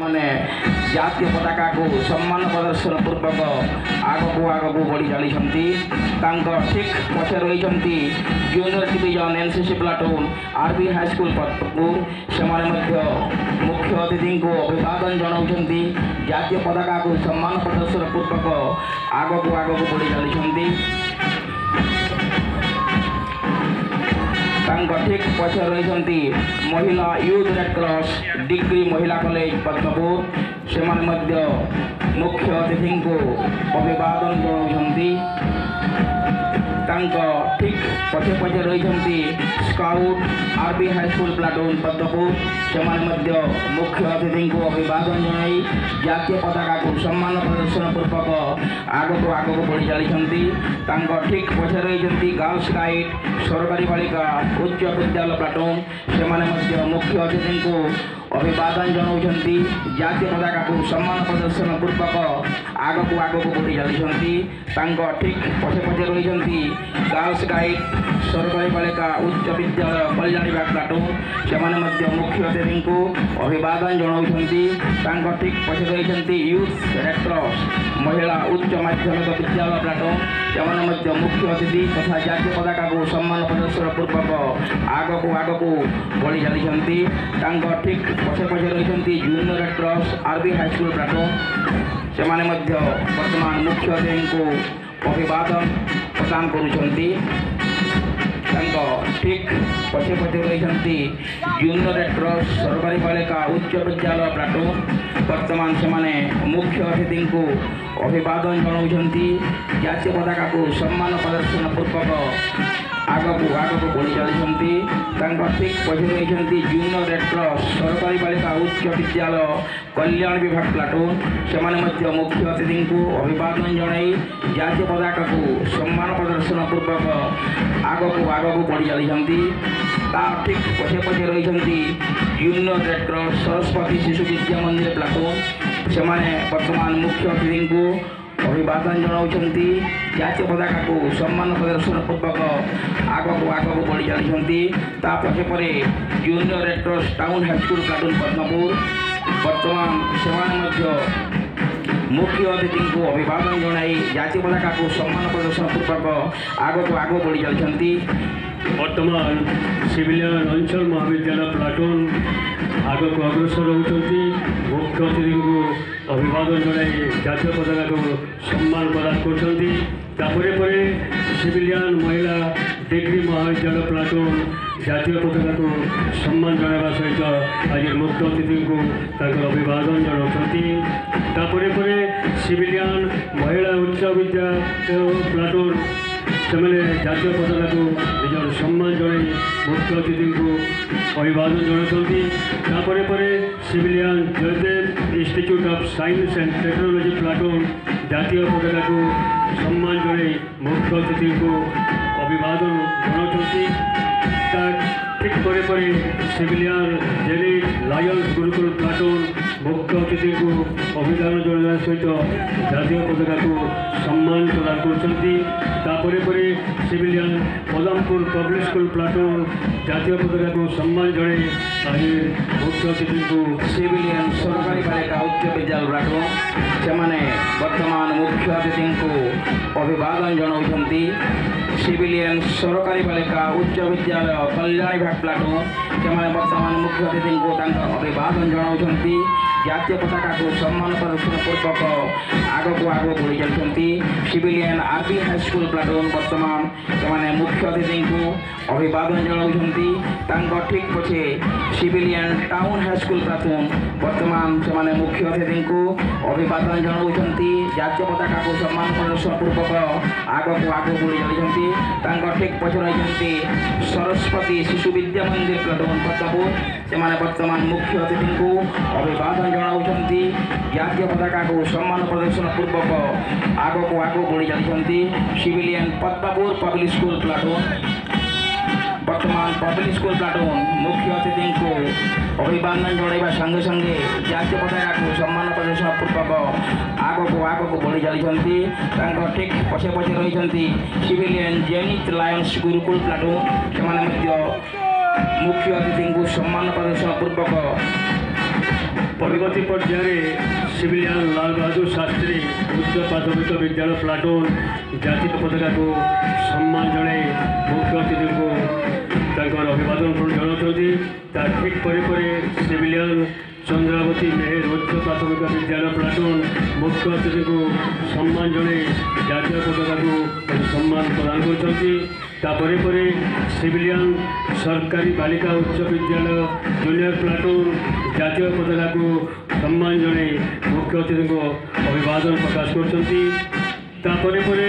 ମାନେ ଜାତୀୟ ପତାକାକୁ ସମ୍ମାନ ପ୍ରଦର୍ଶନ ପୂର୍ବକ ଆଗକୁ ବଢ଼ି ଚାଲିଛନ୍ତି। ତାଙ୍କ ଠିକ୍ ପଛରେ ରହିଛନ୍ତି junior division NCC platoon RB high school Padapur. ସେମାନେ ମଧ୍ୟ ମୁଖ୍ୟ ଅତିଥିଙ୍କୁ ଅଭିବାଦନ ଜଣାଉଛନ୍ତି। ଜାତୀୟ ପତାକାକୁ ସମ୍ମାନ ପ୍ରଦର୍ଶନ ପୂର୍ବକ ଆଗକୁ ବଢ଼ି ଚାଲିଛନ୍ତି। ତାଙ୍କ ଠିକ୍ ପଛରେ ରହିଛନ୍ତି ମହିଳା ୟୁଥ୍ ରେଡ୍ କ୍ରସ୍ ଡିଗ୍ରୀ ମହିଳା କଲେଜ ପଦ୍ମପୁର। ସେମାନେ ମଧ୍ୟ ମୁଖ୍ୟ ଅତିଥିଙ୍କୁ ଅଭିବାଦନ ଜଣାଉଛନ୍ତି। ତାଙ୍କ ଠିକ୍ ପଛେ ରହିଛନ୍ତି scout RB high school platoon Padmapur. ସେମାନେ ମଧ୍ୟ ମୁଖ୍ୟ ଅତିଥିଙ୍କୁ ଅଭିବାଦନ ଜଣାଇ ଜାତୀୟ ପତାକାକୁ ସମ୍ମାନ ପ୍ରଦର୍ଶନ ପୂର୍ବକ ଆଗକୁ ବଢ଼ି ଚାଲିଛନ୍ତି। ତାଙ୍କ ଠିକ୍ ପଛରେ ରହିଛନ୍ତି ଗାର୍ଲସ ଗାଇଡ୍ ସରକାରୀ ବାଳିକା ଉଚ୍ଚ ବିଦ୍ୟାଳୟ ପ୍ଲାଟୁନ୍। ସେମାନେ ମଧ୍ୟ ମୁଖ୍ୟ ଅତିଥିଙ୍କୁ ଅଭିବାଦନ ଜଣାଉଛନ୍ତି। ଜାତୀୟ ପତାକାକୁ ସମ୍ମାନ ପ୍ରଦର୍ଶନ ପୂର୍ବକ ଆଗକୁ ବଢ଼ି ଚାଲିଛନ୍ତି। ତାଙ୍କ ଠିକ୍ ପଛେ ରହିଛନ୍ତି ଗାର୍ଲସ ଗାଇଡ୍ ସରକାରୀ ବାଳିକା ଉଚ୍ଚ ବିଦ୍ୟାଳୟ କଲ୍ୟାଣୀବାଗ ପ୍ଲାଟୁନ୍। ସେମାନେ ମଧ୍ୟ ମୁଖ୍ୟ ଅତିଥିଙ୍କୁ ଅଭିବାଦନ ଜଣାଉଛନ୍ତି। ତାଙ୍କ ଠିକ୍ ପଛେ ରହିଛନ୍ତି ୟୁଥ୍ ରେଡ୍ କ୍ରସ୍ ମହିଳା ଉଚ୍ଚ ମାଧ୍ୟମିକ ବିଦ୍ୟାଳୟ ପ୍ଲାଟୁନ୍। ସେମାନେ ମଧ୍ୟ ମୁଖ୍ୟ ଅତିଥି ତଥା ଜାତୀୟ ପତାକାକୁ ସମ୍ମାନ ପ୍ରଦର୍ଶନ ପୂର୍ବକ ଆଗକୁ ବଢ଼ି ଚାଲିଛନ୍ତି। ତାଙ୍କ ଠିକ୍ ପଛେ ରହିଛନ୍ତି junior red cross RB high school platoon. ସେମାନେ ମଧ୍ୟ ବର୍ତ୍ତମାନ ମୁଖ୍ୟ ଅତିଥିଙ୍କୁ ଅଭିବାଦନ ପ୍ରଦାନ କରୁଛନ୍ତି। ତାଙ୍କ ଠିକ୍ ପଛେ ରହିଛନ୍ତି ଜୁନିୟର ରେଡ୍ କ୍ରସ୍ ସରକାରୀ ବାଳିକା ଉଚ୍ଚ ବିଦ୍ୟାଳୟ ପ୍ଲାଟୁନ୍। ବର୍ତ୍ତମାନ ସେମାନେ ମୁଖ୍ୟ ଅତିଥିଙ୍କୁ ଅଭିବାଦନ ଜଣାଉଛନ୍ତି। ଜାତୀୟ ପତାକାକୁ ସମ୍ମାନ ପ୍ରଦର୍ଶନ ପୂର୍ବକ ଆଗକୁ ବଢ଼ି ଚାଲିଛନ୍ତି। ତାଙ୍କ ଠିକ୍ ପଛେ ରହିଛନ୍ତି ଜୁନିୟର ରେଡ୍ କ୍ରସ୍ ସରକାରୀ ବାଳିକା ଉଚ୍ଚ ବିଦ୍ୟାଳୟ କଲ୍ୟାଣ ବିଭାଗ ପ୍ଲାଟୁନ୍। ସେମାନେ ମଧ୍ୟ ମୁଖ୍ୟ ଅତିଥିଙ୍କୁ ଅଭିବାଦନ ଜଣାଇ ଜାତୀୟ ପତାକାକୁ ସମ୍ମାନ ପ୍ରଦର୍ଶନ ପୂର୍ବକ ଆଗକୁ ବଢ଼ି ଚାଲିଛନ୍ତି। ତା ଠିକ୍ ପଛେ ରହିଛନ୍ତି junior red cross Saraswati Shishu Vidya ମନ୍ଦିର ପ୍ଲାଟୁନ୍। ସେମାନେ ବର୍ତ୍ତମାନ ମୁଖ୍ୟ ଅତିଥିଙ୍କୁ ଅଭିବାଦନ ଜଣାଉଛନ୍ତି। ଜାତୀୟ ପତାକାକୁ ସମ୍ମାନ ପ୍ରଦର୍ଶନ ପୂର୍ବକ ଆଗକୁ ବଢ଼ି ଚାଲିଛନ୍ତି। ତା ପଛେ junior red cross town high school platoon Padmapur. ବର୍ତ୍ତମାନ ସେମାନେ ମଧ୍ୟ ମୁଖ୍ୟ ଅତିଥିଙ୍କୁ ଅଭିବାଦନ ଜଣାଇ ଜାତୀୟ ପତାକାକୁ ସମ୍ମାନ ପ୍ରଦର୍ଶନ ପୂର୍ବକ ଆଗକୁ ବଢ଼ି ଚାଲିଛନ୍ତି। ବର୍ତ୍ତମାନ ସିଭିଲିଆନ୍ ଅଞ୍ଚଳ ମହାବିଦ୍ୟାଳୟ ପ୍ଲାଟୁନ୍ ଆଗକୁ ଅଗ୍ରସର ହେଉଛନ୍ତି। ମୁଖ୍ୟ ଅତିଥିଙ୍କୁ ଅଭିବାଦନ ଜଣାଇ ଜାତୀୟ ପତାକାକୁ ସମ୍ମାନ ପ୍ରଦାନ କରୁଛନ୍ତି। ତାପରେ ସିଭିଲିଆନ୍ ମହିଳା ଡିଗ୍ରୀ ମହାବିଦ୍ୟାଳୟ ପ୍ଲାଟୁନ୍ ଜାତୀୟ ପତାକାକୁ ସମ୍ମାନ ଜଣାଇବା ସହିତ ଆଜି ମୁଖ୍ୟ ଅତିଥିଙ୍କୁ ତାଙ୍କର ଅଭିବାଦନ ଜଣାଉଛନ୍ତି। ତାପରେ ସିଭିଲିଆନ୍ ମହିଳା ଉଚ୍ଚ ବିଦ୍ୟାଳୟ ପ୍ଲାଟୁନ୍ ସେମାନେ ଜାତୀୟ ପତାକାକୁ ନିଜର ସମ୍ମାନ ଜଣାଇ ମୁଖ୍ୟ ଅତିଥିଙ୍କୁ ଅଭିବାଦନ ଜଣାଉଛନ୍ତି। ତାପରେ civilian Jaydev institute of science and technology platoon ଜାତୀୟ ପତାକାକୁ ସମ୍ମାନ ଜଣାଇ ମୁଖ୍ୟ ଅତିଥିଙ୍କୁ ଅଭିବାଦନ ଜଣାଉଛନ୍ତି। ତା ଠିକ୍ ପରେ ସିଭିଲିଆନ୍ ଜେନିଟ୍ ଲାୟନ୍ସ ଗୁରୁକୁଲ ପ୍ଲାଟୁନ୍ ମୁଖ୍ୟ ଅତିଥିଙ୍କୁ ଅଭିବାଦନ ଜଣାଇବା ସହିତ ଜାତୀୟ ପତାକାକୁ ସମ୍ମାନ ପ୍ରଦାନ କରୁଛନ୍ତି। ତାପରେ civilian Padampur public school platoon ଜାତୀୟ ପତାକାକୁ ସମ୍ମାନ ଜଣାଇ ଆଜି ମୁଖ୍ୟ ଅତିଥିଙ୍କୁ ସିଭିଲିଆନ୍ ସରକାରୀ ବାଳିକା ଉଚ୍ଚ ବିଦ୍ୟାଳୟ ପ୍ଲାଟୁନ୍। ସେମାନେ ବର୍ତ୍ତମାନ ମୁଖ୍ୟ ଅତିଥିଙ୍କୁ ଅଭିବାଦନ ଜଣାଉଛନ୍ତି। ସିଭିଲିଆନ୍ ସରକାରୀ ବାଳିକା ଉଚ୍ଚ ବିଦ୍ୟାଳୟ କଲ୍ୟାଣ ବିଭାଗ ପ୍ଲାଟୁନ୍। ସେମାନେ ବର୍ତ୍ତମାନ ମୁଖ୍ୟ ଅତିଥିଙ୍କୁ ତାଙ୍କର ଅଭିବାଦନ ଜଣାଉଛନ୍ତି। ଜାତୀୟ ପତାକାକୁ ସମ୍ମାନ ପ୍ରଦର୍ଶନ ପୂର୍ବକ ଆଗକୁ ବଢ଼ି ଚାଲିଛନ୍ତି। ସିଭିଲିଆନ୍ ଆର୍ବି ହାଇସ୍କୁଲ ପ୍ଲାଟୁନ୍ ବର୍ତ୍ତମାନ ସେମାନେ ମୁଖ୍ୟ ଅତିଥିଙ୍କୁ ଅଭିବାଦନ ଜଣାଉଛନ୍ତି। ତାଙ୍କ ଠିକ୍ ପଛେ ସିଭିଲିଆନ୍ ଟାଉନ୍ ହାଇସ୍କୁଲ ପ୍ଲାଟୁନ୍ ବର୍ତ୍ତମାନ ସେମାନେ ମୁଖ୍ୟ ଅତିଥିଙ୍କୁ ଅଭିବାଦନ ଜଣାଉଛନ୍ତି। ଜାତୀୟ ପତାକାକୁ ସମ୍ମାନ ପ୍ରଦର୍ଶନ ପୂର୍ବକ ଆଗକୁ ବଢ଼ି ଚାଲିଛନ୍ତି। ତାଙ୍କ ଠିକ୍ ପଛରେ ରହିଛନ୍ତି ସରସ୍ୱତୀ ଶିଶୁ ବିଦ୍ୟା ମନ୍ଦିର ପ୍ଲାଟୁନ୍ ପଦ୍ମପୁର। ସେମାନେ ବର୍ତ୍ତମାନ ମୁଖ୍ୟ ଅତିଥିଙ୍କୁ ଅଭିବାଦନ ଜଣାଉଛନ୍ତି। ଜାତୀୟ ପତାକାକୁ ସମ୍ମାନ ପ୍ରଦର୍ଶନ ପୂର୍ବକ ଆଗକୁ ବଢ଼ି ଚାଲିଛନ୍ତି। Civilian Padmapur public school platoon ବର୍ତ୍ତମାନ ପବ୍ଲିକ୍ ସ୍କୁଲ ପ୍ଲାଟୁନ୍ ମୁଖ୍ୟ ଅତିଥିଙ୍କୁ ଅଭିବାଦନ ଜଣାଇବା ସଙ୍ଗେ ଜାତୀୟ ପତାକାକୁ ସମ୍ମାନ ପ୍ରଦର୍ଶନ ପୂର୍ବକ ଆଗକୁ ବଢ଼ି ଚାଲିଛନ୍ତି। ତାଙ୍କ ଠିକ୍ ପଛେ ରହିଛନ୍ତି ସିଭିଲିଆନ୍ ଜେନିଟ୍ ଲାୟନ୍ସ ଗୁରୁକୁଲ ପ୍ଲାଟୁନ୍। ସେମାନେ ମଧ୍ୟ ମୁଖ୍ୟ ଅତିଥିଙ୍କୁ ସମ୍ମାନ ପ୍ରଦର୍ଶନ ପୂର୍ବକ পরবর্তী পর্যায়ে সিভিলিয়ান লাল বাহাদুর শাস্ত্রী উচ্চ প্রাথমিক বিদ্যালয় প্লাটুন জাতীয় পତାକାକୁ ସମ୍ମାନ ଜଣାଇ ମୁଖ୍ୟ ଅତିଥିଙ୍କୁ ତାଙ୍କର ଅଭିବାଦନ ଜଣାଉଛନ୍ତି। ତା ଠିକ୍ ପରେ ପରେ ସିଭିଲିଆନ ଚନ୍ଦ୍ରାବତୀ ମେହେର ଉଚ୍ଚ ପ୍ରାଥମିକ ବିଦ୍ୟାଳୟ ପ୍ଲାଟୁନ ମୁଖ୍ୟ ଅତିଥିଙ୍କୁ ସମ୍ମାନ ଜଣାଇ ଜାତୀୟ ପତାକାକୁ ସମ୍ମାନ ପ୍ରଦାନ କରୁଛନ୍ତି। ତାପରେ ପରେ ସିଭିଲିଆନ ସରକାରୀ ବାଳିକା ଉଚ୍ଚ ବିଦ୍ୟାଳୟ ଜୁନିୟର ପ୍ଲାଟୁନ ଜାତୀୟ ପତାକାକୁ ସମ୍ମାନ ଜଣାଇ ମୁଖ୍ୟ ଅତିଥିଙ୍କୁ ଅଭିବାଦନ ପ୍ରକାଶ କରୁଛନ୍ତି। ତାପରେ ପରେ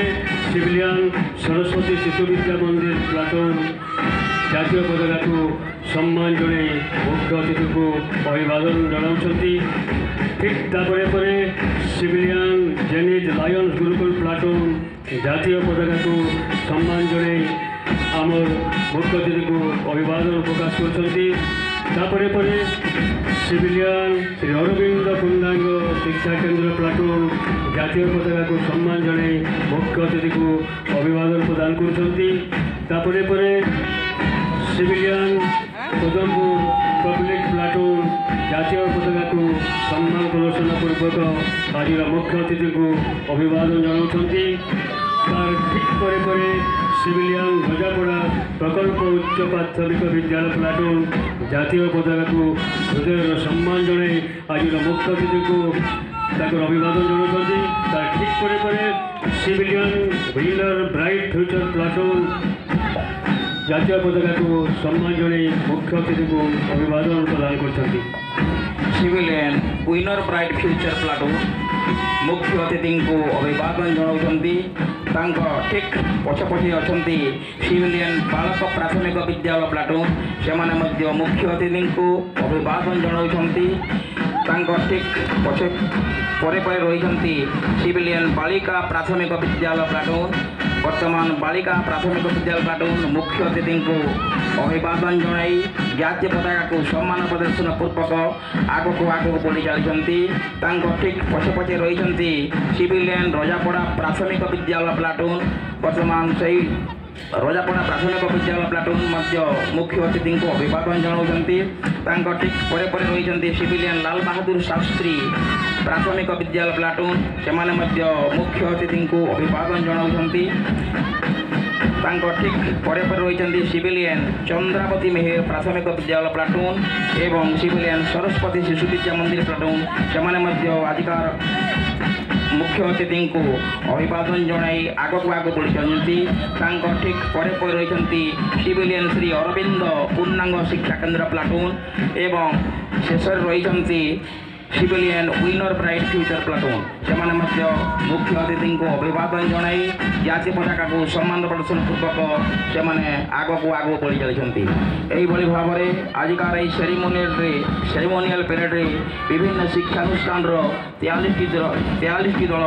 ସିଭିଲିଆନ ସରସ୍ୱତୀ ଶିଶୁ ବିଦ୍ୟା ମନ୍ଦିର ପ୍ଲାଟୁନ ଜାତୀୟ ପତାକାକୁ ସମ୍ମାନ ଜଣାଇ ମୁଖ୍ୟ ଅତିଥିଙ୍କୁ ଅଭିବାଦନ ଜଣାଉଛନ୍ତି। ଠିକ୍ ତାପରେ ପରେ ସିଭିଲିଆନ ଜେନିଜ୍ ଲାୟନ୍ସ ଗୁରୁକୁଲ ପ୍ଲାଟୁନ ଜାତୀୟ ପତାକାକୁ ସମ୍ମାନ ଜଣାଇ ଆମର ମୁଖ୍ୟ ଅତିଥିଙ୍କୁ ଅଭିବାଦନ ପ୍ରକାଶ କରୁଛନ୍ତି। ତାପରେ ପରେ ସିଭିଲିଆନ ଶ୍ରୀ ଅରବିନ୍ଦ ପୂର୍ଣ୍ଣାଙ୍ଗ ଶିକ୍ଷା କେନ୍ଦ୍ର ପ୍ଲାଟୁନ ଜାତୀୟ ପତାକାକୁ ସମ୍ମାନ ଜଣାଇ ମୁଖ୍ୟ ଅତିଥିକୁ ଅଭିବାଦନ ପ୍ରଦାନ କରୁଛନ୍ତି। ତାପରେ ପରେ ସିଭିଲିଆନ ପଦମପୁର ପବ୍ଲିକ ପ୍ଲାଟୁନ ଜାତୀୟ ପତାକାକୁ ସମ୍ମାନ ପ୍ରଦର୍ଶନ ପୂର୍ବକ ଆଜିର ମୁଖ୍ୟ ଅତିଥିଙ୍କୁ ଅଭିବାଦନ ଜଣାଉଛନ୍ତି। ତାର ଠିକ୍ ପରେ ପରେ ସିଭିଲିଆନ ଗଜାପଡ଼ା ପ୍ରକଳ୍ପ ଉଚ୍ଚ ପ୍ରାଥମିକ ବିଦ୍ୟାଳୟ ପ୍ଲାଟୁନ ଜାତୀୟ ପତାକାକୁ ହୃଦୟର ସମ୍ମାନ ଜଣାଇ ଆଜିର ମୁଖ୍ୟ ଅତିଥିଙ୍କୁ ତାଙ୍କର ଅଭିବାଦନ ଜଣାଉଛନ୍ତି। ତାର ଠିକ୍ ପରେ ପରେ civilian winner bright future platoon ଜାତୀୟ ପତାକାକୁ ସମ୍ମାନ ଜଣାଇ ମୁଖ୍ୟ ଅତିଥିକୁ ଅଭିବାଦନ ପ୍ରଦାନ କରୁଛନ୍ତି। Civilian winner bright future platoon ମୁଖ୍ୟ ଅତିଥିଙ୍କୁ ଅଭିବାଦନ ଜଣାଉଛନ୍ତି। ତାଙ୍କ ଠିକ୍ ପଛପଛେ ଅଛନ୍ତି ସିଭିଲିଆନ ବାଳକ ପ୍ରାଥମିକ ବିଦ୍ୟାଳୟ ପ୍ଲାଟୁନ, ସେମାନେ ମଧ୍ୟ ମୁଖ୍ୟ ଅତିଥିଙ୍କୁ ଅଭିବାଦନ ଜଣାଉଛନ୍ତି। ତାଙ୍କ ଠିକ୍ ପରେ ପରେ ରହିଛନ୍ତି ସିଭିଲିଆନ ବାଳିକା ପ୍ରାଥମିକ ବିଦ୍ୟାଳୟ ପ୍ଲାଟୁନ। ବର୍ତ୍ତମାନ ବାଳିକା ପ୍ରାଥମିକ ବିଦ୍ୟାଳୟ ପ୍ଲାଟୁନ ମୁଖ୍ୟ ଅତିଥିଙ୍କୁ ଅଭିବାଦନ ଜଣାଇ ଜାତୀୟ ପତାକାକୁ ସମ୍ମାନ ପ୍ରଦର୍ଶନ ପୂର୍ବକ ଆଗକୁ ବଢ଼ି ଚାଲିଛନ୍ତି। ତାଙ୍କ ଠିକ୍ ପଛେ ରହିଛନ୍ତି ସିଭିଲିଆନ ରଜାପଡ଼ା ପ୍ରାଥମିକ ବିଦ୍ୟାଳୟ ପ୍ଲାଟୁନ। ବର୍ତ୍ତମାନ ସେହି ରଜାପଡ଼ା ପ୍ରାଥମିକ ବିଦ୍ୟାଳୟ ପ୍ଲାଟୁନ ମଧ୍ୟ ମୁଖ୍ୟ ଅତିଥିଙ୍କୁ ଅଭିବାଦନ ଜଣାଉଛନ୍ତି। ତାଙ୍କ ଠିକ୍ ପରେ ରହିଛନ୍ତି ସିଭିଲିଆନ ଲାଲ ବାହାଦୁର ଶାସ୍ତ୍ରୀ ପ୍ରାଥମିକ ବିଦ୍ୟାଳୟ ପ୍ଲାଟୁନ, ସେମାନେ ମଧ୍ୟ ମୁଖ୍ୟ ଅତିଥିଙ୍କୁ ଅଭିବାଦନ ଜଣାଉଛନ୍ତି। ତାଙ୍କ ଠିକ୍ ପରେ ରହିଛନ୍ତି ସିଭିଲିଆନ ଚନ୍ଦ୍ରାବତୀ ମେହେର ପ୍ରାଥମିକ ବିଦ୍ୟାଳୟ ପ୍ଲାଟୁନ ଏବଂ ସିଭିଲିଆନ ସରସ୍ୱତୀ ଶିଶୁ ବିଦ୍ୟା ମନ୍ଦିର ପ୍ଲାଟୁନ, ସେମାନେ ମଧ୍ୟ ଆଜିକାର ମୁଖ୍ୟ ଅତିଥିଙ୍କୁ ଅଭିବାଦନ ଜଣାଇ ଆଗକୁ ବଢ଼ିଛନ୍ତି। ତାଙ୍କ ଠିକ୍ ପରେ ରହିଛନ୍ତି ସିଭିଲିଆନ ଶ୍ରୀ ଅରବିନ୍ଦ ପୂର୍ଣ୍ଣାଙ୍ଗ ଶିକ୍ଷା କେନ୍ଦ୍ର ପ୍ଲାଟୁନ ଏବଂ ଶେଷରେ ରହିଛନ୍ତି civilian winner bright future platoon, ସେମାନେ ମଧ୍ୟ ମୁଖ୍ୟ ଅତିଥିଙ୍କୁ ଅଭିବାଦନ ଜଣାଇ ଜାତୀୟ ପତାକାକୁ ସମ୍ମାନ ପ୍ରଦର୍ଶନ ପୂର୍ବକ ସେମାନେ ଆଗକୁ ବଢ଼ି ଚାଲିଛନ୍ତି। ଏହିଭଳି ଭାବରେ ଆଜିକାର ଏହି ସେରିମୋନିଆଲ ପ୍ୟାରେଡରେ ବିଭିନ୍ନ ଶିକ୍ଷାନୁଷ୍ଠାନର 43ଟି ଦଳ